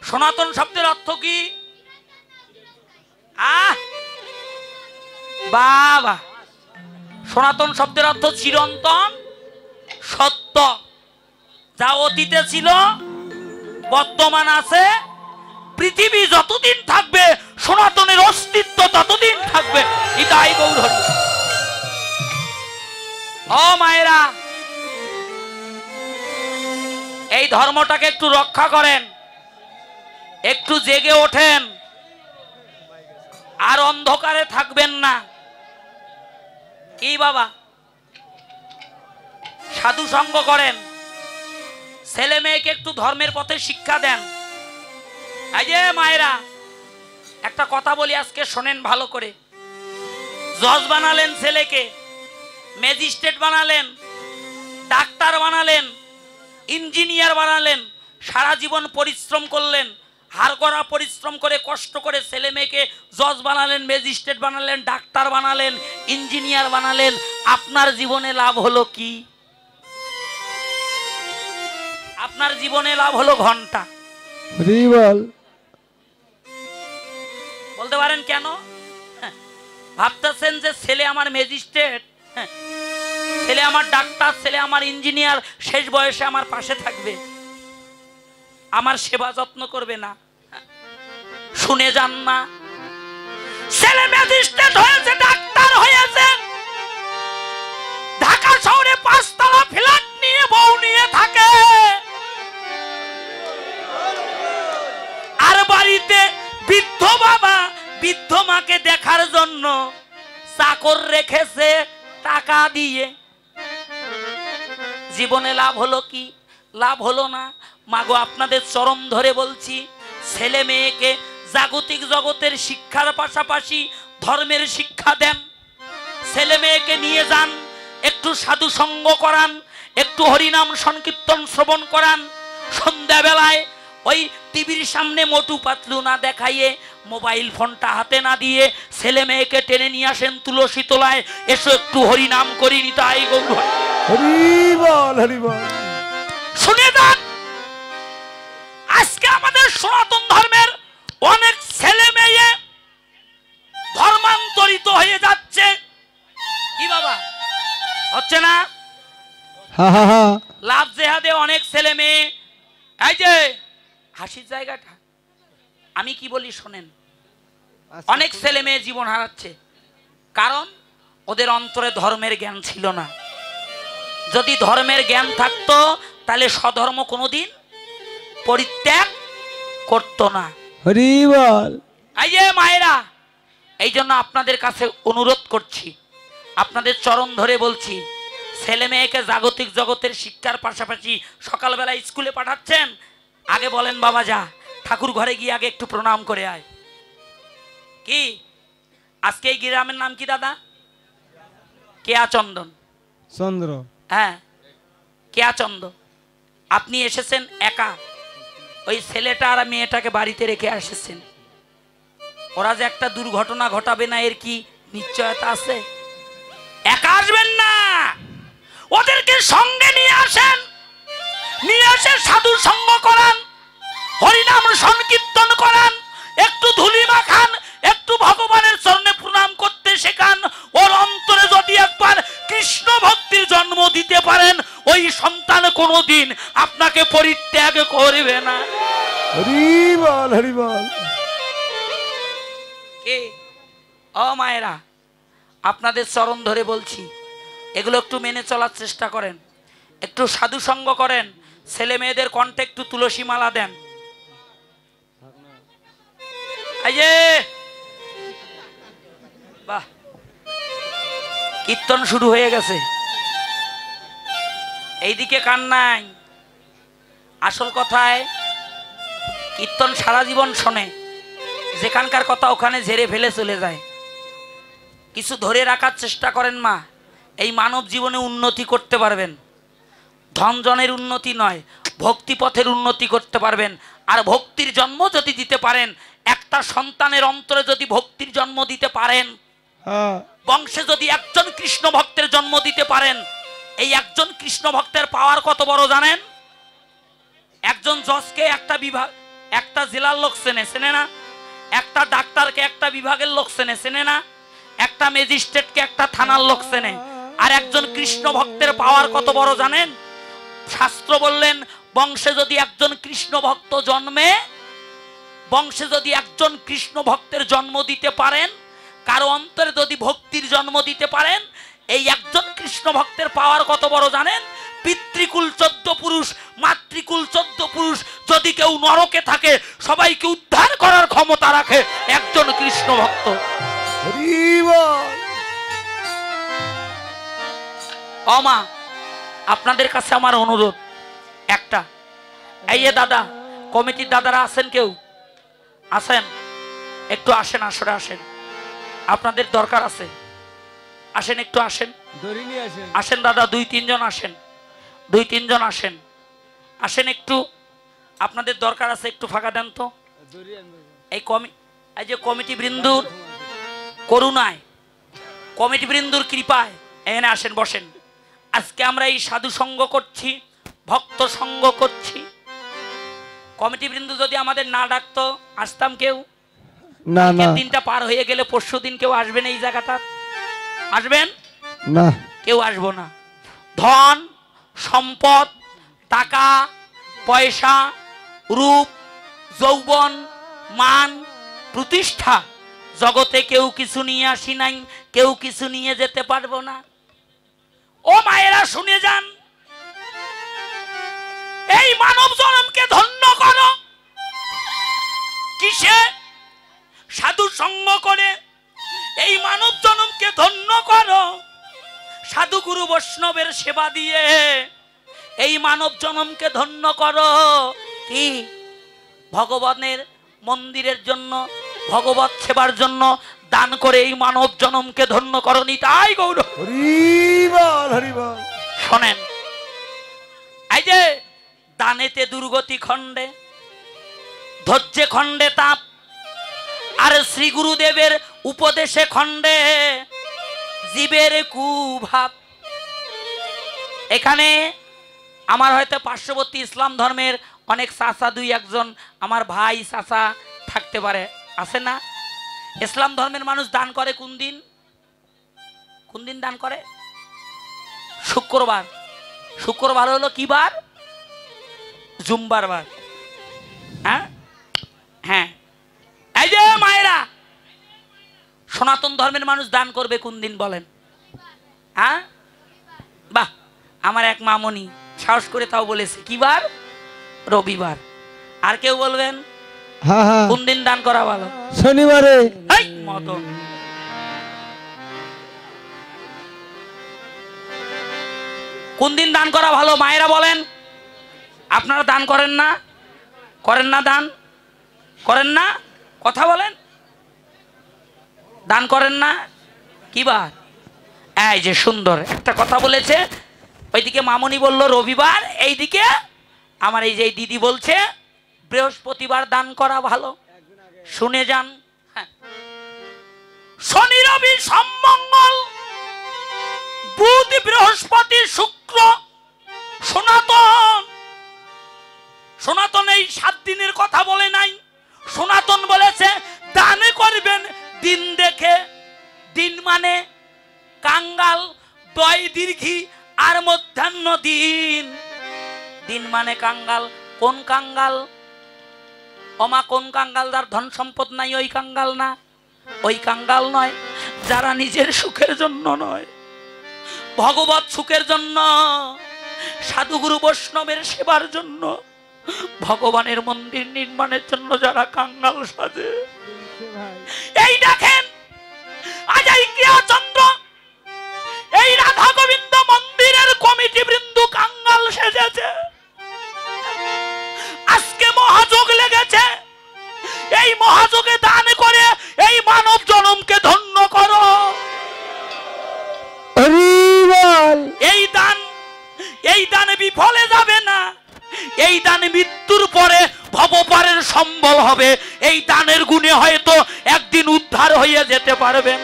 সনাতন শব্দের অর্থ কি? বাবা, সনাতন শব্দের অর্থ চিরন্তন সত্য, যা অতীতে ছিল, বর্তমান আছে, পৃথিবী যতদিন থাকবে সনাতনের অস্তিত্ব ততদিন থাকবে। এটাই গৌর হরি। ও মায়েরা, এই ধর্মটাকে একটু রক্ষা করেন, একটু জেগে ওঠেন, আর অন্ধকারে থাকবেন না। কি বাবা, সাধু সঙ্গ করেন, ছেলে মেয়েকে একটু ধর্মের পথে শিক্ষা দেন। এই যে মায়েরা, একটা কথা বলি, আজকে শোনেন ভালো করে। জজ বানালেন ছেলেকে, ম্যাজিস্ট্রেট বানালেন, ডাক্তার বানালেন, ইঞ্জিনিয়ার বানালেন, সারা জীবন পরিশ্রম করলেন, হাড় গড়া পরিশ্রম করে কষ্ট করে ছেলে মেয়েকে জজ বানালেন, ম্যাজিস্ট্রেট বানালেন, ডাক্তার বানালেন, ইঞ্জিনিয়ার বানালেন। আপনার জীবনে লাভ হলো কি? আপনার জীবনে লাভ হলো ঘন্টা। বলতে পারেন কেন? ভাবতেছেন যে ছেলে আমার ম্যাজিস্ট্রেট, ছেলে আমার ডাক্তার, ছেলে আমার ইঞ্জিনিয়ার, শেষ বয়সে আমার পাশে থাকবে, আমার সেবা যত্ন করবে না। শুনে যান না, ছেলে ম্যাজিস্ট্রেট হয়েছে, ডাক্তার হয়েছে, ঢাকা শহরে 5 তলা ফ্ল্যাট নিয়ে বউ নিয়ে থাকে, আর বাড়িতে বৃদ্ধ বাবা বৃদ্ধ মাকে দেখার জন্য চাকর রেখেছে টাকা দিয়ে। জীবনে লাভ হলো কি? লাভ হলো না। মাগো, আপনাদের চরণ ধরে বলছি, ছেলে মেয়েকে জাগতিক জগতের শিক্ষার পাশাপাশি ধর্মের শিক্ষা দেন। ছেলে মেয়েকে নিয়ে যান, একটু সাধু সঙ্গ করান, একটু হরিনাম সংকীর্তন শ্রবণ করান। সন্ধ্যাবেলায় ওই টিভির সামনে মোটু পাতলু না দেখাইয়ে, মোবাইল ফোনটা হাতে না দিয়ে ছেলে মেয়েকে টেনে নিয়ে আসেন তুলসী তলায়, এসো একটু হরিনাম করি। নিতাই গৌর হরি বল, হরি বল। শুনে যান, আজকে আমাদের সনাতন ধর্মের অনেক ছেলে মেয়ে ধর্মান্তরিত হয়ে যাচ্ছে। কি বাবা, হচ্ছে না? লাভ জেহাদে অনেক ছেলে মেয়ে, এই যে হাসির জায়গাটা, আমি কি বলি শোনেন, অনেক ছেলে মেয়ে জীবন হারাচ্ছে, কারণ ওদের অন্তরে ধর্মের জ্ঞান ছিল না। যদি ধর্মের জ্ঞান থাকতো তাহলে স্বধর্ম কোনোদিন পরিত্যাগ করতো না। হরি বল। এই যে মায়েরা, এই জন্য আপনাদের কাছে অনুরোধ করছি, আপনাদের চরণ ধরে বলছি, ছেলে মেয়েকে জাগতিক জগতের শিক্ষার পাশাপাশি সকালবেলা স্কুলে পাঠাচ্ছেন, আগে বলেন বাবা যা ঠাকুর ঘরে গিয়ে আগে একটু প্রণাম করে আয়। কি আজকে এই গ্রামের নাম কি দাদা? কেয়া চন্দন চন্দ্র। হ্যাঁ, কেয়া চন্দ্র। আপনি এসেছেন একা, ওই ছেলেটা আর মেয়েটাকে বাড়িতে রেখে এসেছেন। ওরা যে একটা দুর্ঘটনা ঘটাবে না এর কি নিশ্চয়তা আছে? একা আসবেন না, ওদেরকে সঙ্গে নিয়ে আসেন, নিয়ে এসে সাধু সঙ্গ করান, হরিনাম সংকীর্তন করান, একটু ধুলি মাখান, একটু ভগবানের চরণে প্রণাম করতে শেখান। ওর অন্তরে যদি একবার কৃষ্ণ ভক্তির জন্ম দিতে পারেন, ওই সন্তান কোনোদিন আপনাকে পরিত্যাগ করবে না। হরি বল, হরি বল। কে ও মায়েরা, আপনাদের চরণ ধরে বলছি, এগুলো একটু মেনে চলার চেষ্টা করেন, একটু সাধু সঙ্গ করেন, ছেলে মেয়েদের কণ্ঠে একটু তুলসী মালা দেন। বাহ, কীর্তন শুরু হয়ে গেছে, এইদিকে কান নাই। আসল কথায় কীর্তন সারা জীবন শোনে, যেখানকার কথা ওখানে ঝেড়ে ফেলে চলে যায়। কিছু ধরে রাখার চেষ্টা করেন মা, এই মানব জীবনে উন্নতি করতে পারবেন। ধনজনের উন্নতি নয়, ভক্তিপথের উন্নতি করতে পারবেন। আর ভক্তির জন্ম যদি দিতে পারেন, একটা সন্তানের অন্তরে যদি ভক্তির জন্ম দিতে পারেন, বংশে যদি একজন কৃষ্ণ ভক্তের জন্ম দিতে পারেন, এই একজন কৃষ্ণ ভক্তের পাওয়ার কত বড় জানেন? একজন জজকে একটা বিভাগ একটা জেলার লোক চেনে, চেনে না? একটা ডাক্তারকে একটা বিভাগের লোক চেনে, চেনে না? একটা ম্যাজিস্ট্রেটকে একটা থানার লোক চেনে। আর একজন কৃষ্ণ ভক্তের পাওয়ার কত বড় জানেন? শাস্ত্র বললেন, বংশে যদি একজন কৃষ্ণ ভক্ত জন্মে, বংশে যদি একজন কৃষ্ণ ভক্তের জন্ম দিতে পারেন, কারো অন্তরে যদি ভক্তির জন্ম দিতে পারেন, এই একজন কৃষ্ণ ভক্তের পাওয়ার কত বড় জানেন? পিতৃকুল 14 পুরুষ, মাতৃকুল 14 পুরুষ, যদি কেউ নরকে থাকে সবাইকে উদ্ধার করার ক্ষমতা রাখে একজন কৃষ্ণ ভক্ত। মা, আপনাদের কাছে আমার অনুরোধ একটা, এই দাদা, কমিটির দাদারা আছেন? কেউ আসেন, একটু আসেন, আসরে আসেন, আপনাদের দরকার আছে, আসেন, একটু আসেন, আসেন দাদা, 2-3 জন আসেন, 2-3 জন আসেন, আসেন একটু, আপনাদের দরকার আছে, একটু ফাঁকা দেন তো। এই যে কমিটি বৃন্দুর করুণায়, কমিটি বৃন্দুর কৃপায় এখানে আসেন, বসেন। আজকে আমরা এই সাধু সঙ্গ করছি, ভক্ত সঙ্গ করছি। কমিটি বৃন্দ যদি আমাদের না ডাকতো আসতাম কেউ? না না, দিনটা পার হয়ে গেলে পরশু দিন কেউ আসবেন এই জায়গাটা? আসবেন না, কেউ আসবো না। ধন সম্পদ, টাকা পয়সা, রূপ যৌবন, মান প্রতিষ্ঠা, জগতে কেউ কিছু নিয়ে আসি নাই, কেউ কিছু নিয়ে যেতে পারবো না। ও মায়েরা শুনে যান, এই মানব জন্মকে ধন্য করো। কিসে? সাধু সঙ্গ করে এই মানব জন্মকে ধন্য করো। সাধু গুরু বৈষ্ণবের সেবা দিয়ে এই মানব জন্মকে ধন্য করো। কি? ভগবানের মন্দিরের জন্য, ভগবত সেবার জন্য দান করে এই মানব জন্মকে ধন্য করো। নিতাই গৌর শোনেন, এই যে দানেতে দুর্গতি খণ্ডে, ধৈর্যে খণ্ডে তাপ, আর শ্রী গুরুদেবের উপদেশে খণ্ডে জীবের কুভাব। এখানে আমার হয়তো পার্শ্ববর্তী ইসলাম ধর্মের অনেক চাচা, 2-1 আমার ভাই চাচা থাকতে পারে, আছে না? ইসলাম ধর্মের মানুষ দান করে কোন দিন? কোন দিন দান করে? শুক্রবার। শুক্রবার হলো কি বার? জুম্বার বার। হ্যাঁ হ্যাঁ, এই যে মায়েরা, সনাতন ধর্মের মানুষ দান করবে কোন দিন বলেন? হ্যাঁ, বাহ, আমার এক মামনি সাহস করে তাও বলেছে কি বার? রবিবার। আর কেউ বলবেন কোন দিন দান করা ভালো? শনিবারে। মতন কোন দিন দান করা ভালো? মায়েরা বলেন। আপনারা দান করেন না? করেন না? দান করেন না? কথা বলেন। দান করেন না? কি বার? এই যে সুন্দর একটা কথা বলেছে, ওইদিকে মামনি বলল রবিবার, এইদিকে আমার এই যে দিদি বলছে বৃহস্পতিবার দান করা ভালো। শুনে যান। হ্যাঁ, শনি রবি সোম মঙ্গল বুধ বৃহস্পতি শুক্র সনাতন। সনাতন এই 7 দিনের কথা বলে নাই, সনাতন বলেছে দান করবেন দিন দেখে। দিন মানে কাঙ্গাল, দয় দীর্ঘি আর মধ্যাহ্ন দিন। দিন মানে কাঙ্গাল। কোন কাঙ্গাল? ওমা কোন কাঙ্গাল? যার ধন সম্পদ নাই ওই কাঙ্গাল না, ওই কাঙ্গাল নয়। যারা নিজের সুখের জন্য নয়, ভগবত সুখের জন্য, সাধুগুরু বৈষ্ণবের সেবার জন্য, ভগবানের মন্দির নির্মাণের জন্য যারা কাঙ্গাল সাজে। এই দেখেন আজ এই ক্রিয়াচন্দ্র, এই রাধা গোবিন্দ মন্দিরের কমিটি বৃন্দ কাঙ্গাল সেজেছে। আজকে মহাযোগ লেগেছে, এই মহাযোগে দান করে এই মানব জনমকে ধন্য করো। এই দান বিফলে যাবে না। এই দান মৃত্যুর পরে ভবপারের সম্বল হবে। এই দানের গুণে হয়তো একদিন উদ্ধার হয়ে যেতে পারবেন।